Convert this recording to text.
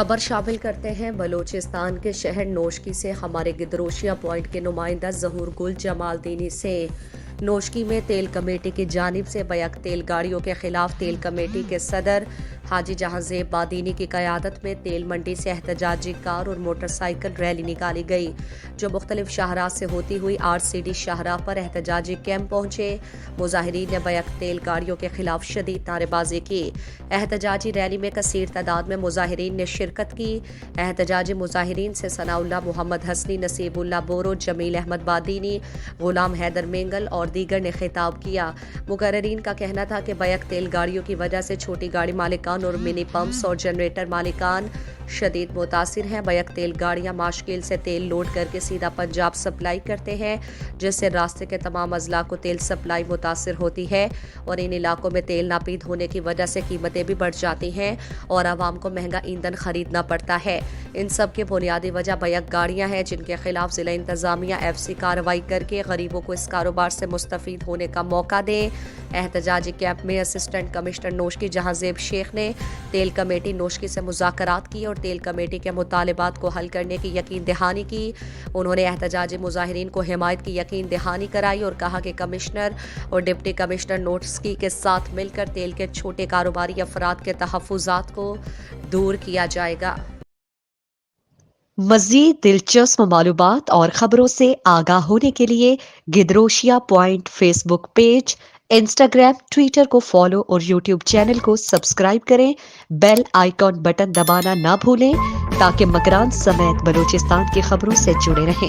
خبر شامل کرتے ہیں بلوچستان کے شہر نوشکی سے ہمارے گدروشیا پوائنٹ کے نمائندہ ظہور گل جمال دینی سے نوشکی میں تیل کمیٹی کی جانب سے بیک تیل گاڑیوں کے خلاف تیل کمیٹی کے صدر حاجی جہاں زیب بادینی کی قیادت میں تیل منڈی سے احتجاجی کار اور موٹر سائیکل ریلی نکالی گئی جو مختلف شاہراہ سے ہوتی ہوئی RCD شاہراہ پر احتجاجی کیمپ پہنچے۔ مظاہرین نے بیک تیل گاڑیوں کے خلاف شدید نعرے بازی کی۔ احتجاجی ریلی میں کثیر تعداد میں مظاہرین نے شرکت کی۔ احتجاجی مظاہرین سے ثناء اللہ محمد حسنی، نصیب اللہ بورو، جمیل احمد بادینی، غلام حیدر مینگل اور دیگر نے خطاب کیا۔ مقررین کا کہنا تھا کہ بیک تیل گاڑیوں کی وجہ سے چھوٹی گاڑی مالکان اور منی پمپس اور جنریٹر مالکان شدید متاثر ہیں۔ بیک تیل گاڑیاں ماشکیل سے تیل لوڈ کر کے سیدھا پنجاب سپلائی کرتے ہیں جس سے راستے کے تمام اضلاع کو تیل سپلائی متاثر ہوتی ہے اور ان علاقوں میں تیل ناپید ہونے کی وجہ سے قیمتیں بھی بڑھ جاتی ہیں اور عوام کو مہنگا ایندھن خریدنا پڑتا ہے۔ ان سب کی بنیادی وجہ بیک گاڑیاں ہیں جن کے خلاف ضلع انتظامیہ FC کارروائی کر کے غریبوں کو اس کاروبار سے مستفید ہونے کا موقع دے۔ احتجاجی کیمپ میں اسسٹنٹ کمشنر نوشکی جہاں زیب شیخ نے تیل کمیٹی نوشکی سے مذاکرات کی اور تیل کمیٹی کے مطالبات کو حل کرنے کی یقین دہانی کی۔ انہوں نے احتجاجی مظاہرین کو حمایت کی یقین دہانی کرائی اور کہا کہ کمشنر اور ڈپٹی کمشنر نوشکی کے ساتھ مل کر تیل کے چھوٹے کاروباری افراد کے تحفظات کو دور کیا جائے گا۔ مزید دلچسپ معلومات اور خبروں سے آگاہ ہونے کے لیے Gedrosia point Facebook page, Instagram, Twitter کو فالو اور یوٹیوب چینل کو سبسکرائب کریں۔ بیل آئیکن بٹن دبانا نہ بھولیں تاکہ مکران سمیت بلوچستان کی خبروں سے جڑے رہیں۔